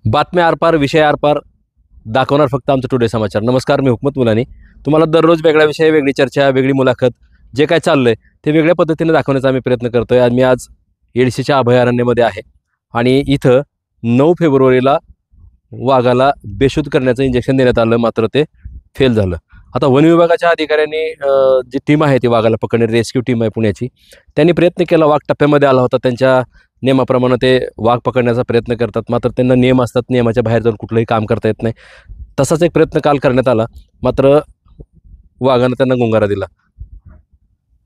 बातम्या आरपार, विषय आरपार दाखवणार फक्त आमचं टुडे समाचार. नमस्कार, मी हुकमत मुलानी. तुम्हाला दररोज वेगळा विषय, वेगळी चर्चा, वेगळी मुलाखत, जे काय चाललंय ते वेगळ्या पद्धतीने दाखवण्याचा आम्ही प्रयत्न करतोय. आणि मी आज येडशीच्या अभयारण्यामध्ये आहे आणि इथं 9 फेब्रुवारीला वाघाला बेशुद्ध करण्याचं इंजेक्शन देण्यात आलं, मात्र ते फेल झालं. आता वन विभागाच्या अधिकाऱ्यांनी जी टीम आहे ती वाघाला पकडणारी रेस्क्यू टीम आहे पुण्याची, त्यांनी प्रयत्न केला. वाघ टप्प्यामध्ये आला होता. त्यांच्या नियमाप्रमाणे ते वाघ पकडण्याचा प्रयत्न करतात, मात्र त्यांना नियम असतात, नियमाच्या बाहेर जाऊन कुठलंही काम करता येत नाही. तसाच एक प्रयत्न काल करण्यात आला, मात्र वाघानं त्यांना गुंगारा दिला.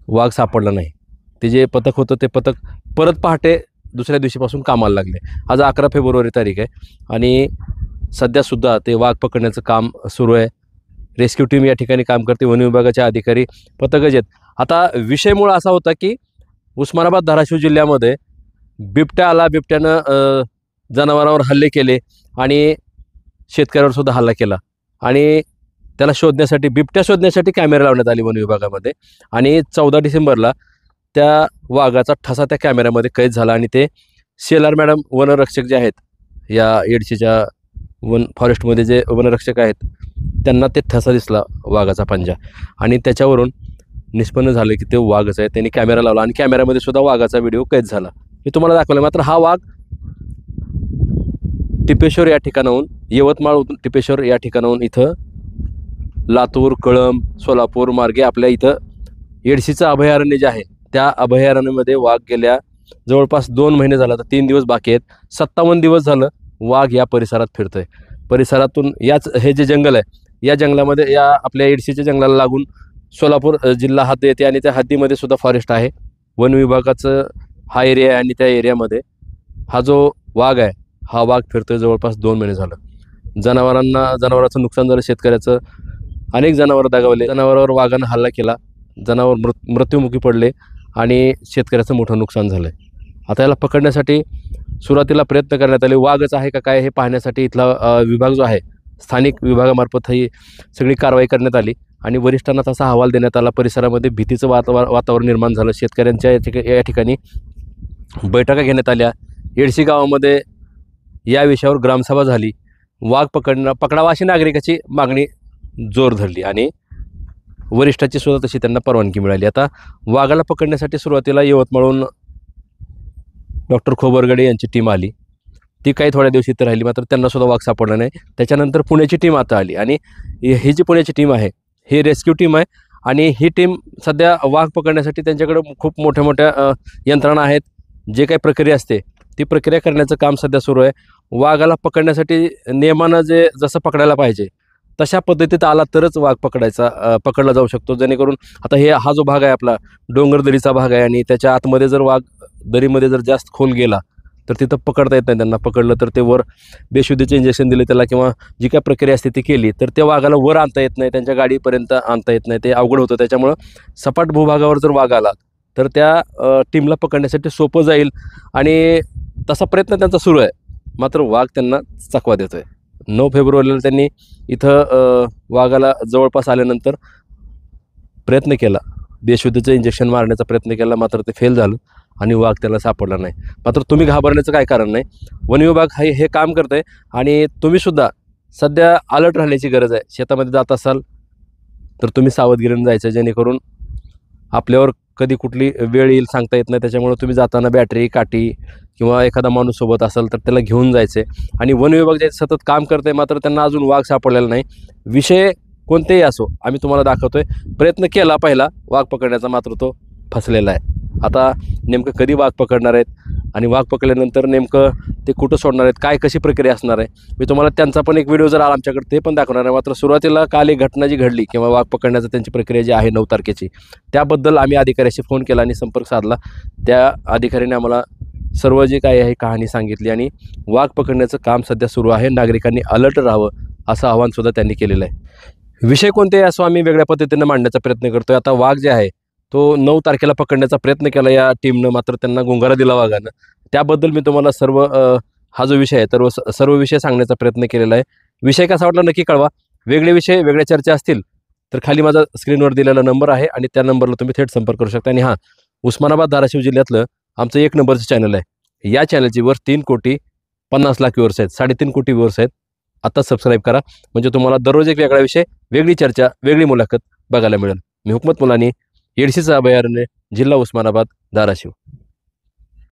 वाघ सापडला नाही. ते जे पथक होतं ते पथक परत पहाटे दुसऱ्या दिवशीपासून कामाला लागले. आज 11 फेब्रुवारी तारीख आहे आणि सध्यासुद्धा ते वाघ पकडण्याचं काम सुरू आहे. रेस्क्यू टीम या ठिकाणी काम करते, वन विभागाचे अधिकारी पथकच आहेत. आता विषय मूळ असा होता की उस्मानाबाद, धाराशिव जिल्ह्यामध्ये बिबट्या आला. बिबट्यानं जनावरांवर हल्ले केले आणि शेतकऱ्यावर सुद्धा हल्ला केला आणि त्याला शोधण्यासाठी, बिबट्या शोधण्यासाठी कॅमेरा लावण्यात आली वन विभागामध्ये. आणि 14 डिसेंबरला त्या वाघाचा ठसा त्या कॅमेऱ्यामध्ये कैद झाला आणि ते शेलार मॅडम वनरक्षक जे आहेत या येडशीच्या फॉरेस्टमध्ये जे वनरक्षक आहेत त्यांना ते ठसा दिसला वाघाचा पंजा आणि त्याच्यावरून निष्पन्न झालं की ते वाघच आहे. त्यांनी कॅमेरा लावला आणि कॅमेऱ्यामध्ये सुद्धा वाघाचा व्हिडिओ कैद झाला. मी तुम्हाला दाखवलं. मात्र हा वाघ टिपेश्वर या ठिकाणाहून, यवतमाळ टिपेश्वर या ठिकाणाहून इथं लातूर, कळंब, सोलापूर मार्गे आपल्या इथं येडशीचं अभयारण्य जे आहे त्या अभयारण्यामध्ये वाघ गेल्या जवळपास 2 महिने झाला. तर 3 दिवस बाकी आहेत. 57 दिवस झालं वाघ या परिसरात फिरतोय. परिसरातून हे जे जंगल आहे या जंगलामध्ये, या आपल्या येडशीच्या जंगलाला लागून सोलापूर जिल्हा हद्द येते आणि त्या हद्दीमध्ये सुद्धा फॉरेस्ट आहे. वन विभागाचं हा एरिया आहे आणि त्या एरियामध्ये हा जो वाघ आहे हा वाघ फिरतोय जवळपास 2 महिने झालं. जनावरांचं नुकसान झालं, शेतकऱ्याचं अनेक जनावर दगावले, जनावरांवर वाघानं हल्ला केला, जनावर मृत्युमुखी पडले आणि शेतकऱ्याचं मोठं नुकसान झालं आहे. आता याला पकडण्यासाठी सुरुवातीला प्रयत्न करण्यात आले. वाघच आहे का काय हे पाहण्यासाठी इथला विभाग जो आहे स्थानिक विभागामार्फत ही सगळी कारवाई करण्यात आली आणि वरिष्ठांना तसा अहवाल देण्यात आला. परिसरामध्ये भीतीचं वातावरण निर्माण झालं. शेतकऱ्यांच्या या ठिकाणी बैठका घेण्यात आल्या. येडशी गावामध्ये या विषयावर ग्रामसभा झाली. वाघ पकडावा अशी नागरिकाची मागणी जोर धरली आणि वरिष्ठाची सुद्धा तशी त्यांना परवानगी मिळाली. आता वाघाला पकडण्यासाठी सुरुवातीला यवतमाळहून डॉक्टर खोबरगडे यांची टीम आली. ती काही थोड्या दिवशी इथं राहिली, मात्र त्यांना सुद्धा वाघ सापडला नाही. त्याच्यानंतर पुण्याची टीम आता आली आणि ही जी पुण्याची टीम आहे ही रेस्क्यू टीम आहे आणि ही टीम सध्या वाघ पकडण्यासाठी त्यांच्याकडे खूप मोठ्या मोठ्या यंत्रणा आहेत. जे काही प्रक्रिया असते ती प्रक्रिया करण्याचं काम सध्या सुरू आहे. वाघाला पकडण्यासाठी नियमानं जसं पकडायला पाहिजे तशा पद्धतीत आला तरच वाघ पकडला जाऊ शकतो. जेणेकरून आता हा जो भाग आहे आपला डोंगर दरीचा भाग आहे आणि त्याच्या आतमध्ये जर वाघ दरीमध्ये जर जास्त खोल गेला तर तिथं पकडता येत नाही. त्यांना पकडलं तर ते वर बेशुद्धीचे इंजेक्शन दिले त्याला किंवा जी काय प्रक्रिया असते ती केली तर त्या वाघाला वर आणता येत नाही, त्यांच्या गाडीपर्यंत आणता येत नाही, ते अवघड होतं. त्याच्यामुळं सपाट भूभागावर जर वाघ आला तर त्या टीमला पकडण्यासाठी सोपं जाईल आणि तसा प्रयत्न त्यांचा सुरू आहे. मात्र वाघ त्यांना चकवा देतो आहे. 9 फेब्रुवारीला त्यांनी इथं वाघाला जवळपास आल्यानंतर प्रयत्न केला, बेशुद्धीचं इंजेक्शन मारण्याचा प्रयत्न केला, मात्र ते फेल झालं आणि वाघ त्याला सापडला नाही. मात्र तुम्ही घाबरण्याचं काय कारण नाही. वन विभाग हे काम करत आहे आणि तुम्हीसुद्धा सध्या अलर्ट राहण्याची गरज आहे. शेतामध्ये जात असाल तर तुम्ही सावधगिरीने जायचं, जेणेकरून आपल्यावर कधी कुठली वेळ येईल सांगता येत नाही. त्याच्यामुळे तुम्ही जाताना बॅटरी, काठी किंवा एखादा माणूस सोबत असेल तर त्याला घेऊन जायचे. आणि वन विभाग जे सतत काम करते मात्र त्यांना अजून वाघ सापडलेला नाही. विषय कोणतेही असो आम्ही तुम्हाला दाखवतोय. प्रयत्न केला पहिला वाघ पकडण्याचा, मात्र तो फसलेला आहे. आता नेमकं कधी वाघ पकडणार आहेत आणि वाघ पकडल्यानंतर नेमकं ते कुठं सोडणार आहेत, काय कशी प्रक्रिया असणार आहे, मी तुम्हाला त्यांचा पण एक व्हिडिओ जर आला आमच्याकडे ते पण दाखवणार आहे. मात्र सुरुवातीला काल एक घटना जी घडली किंवा वाघ पकडण्याचं त्यांची प्रक्रिया जी आहे 9 तारखेची, त्याबद्दल आम्ही अधिकाऱ्याशी फोन केला आणि संपर्क साधला. त्या अधिकाऱ्याने आम्हाला सर्व जे काही आहे कहाणी सांगितली आणि वाघ पकडण्याचं काम सध्या सुरू आहे. नागरिकांनी अलर्ट राहावं असं आवाहनसुद्धा त्यांनी केलेलं आहे. विषय कोणतेही असो आम्ही वेगळ्या पद्धतीनं मांडण्याचा प्रयत्न करतोय. आता वाघ जे आहे तो 9 तारखेला पकडण्याचा प्रयत्न केला या टीमनं, मात्र त्यांना गुंगारा दिला वाघानं. त्याबद्दल मी तुम्हाला हा जो विषय आहे तर सर्व विषय सांगण्याचा प्रयत्न केलेला आहे. विषय कसा वाटला नक्की कळवा. वेगळे विषय, वेगळ्या चर्चा असतील तर खाली माझा स्क्रीनवर दिलेला नंबर आहे आणि त्या नंबरला तुम्ही थेट संपर्क करू शकता. आणि हां, उस्मानाबाद धाराशिव जिल्ह्यातलं आमचं 1 नंबरचं चॅनल आहे. या चॅनलची वर 3 कोटी 50 लाख व्ह्यूअर्स आहेत, 3.5 कोटी व्ह्यूअर्स आहेत. आता सबस्क्राईब करा, म्हणजे तुम्हाला दररोज एक वेगळा विषय, वेगळी चर्चा, वेगळी मुलाखत बघायला मिळेल. मी हुकमत मुलानी, येडशीचं अभयारण्य, जिल्हा उस्मानाबाद, धाराशिव.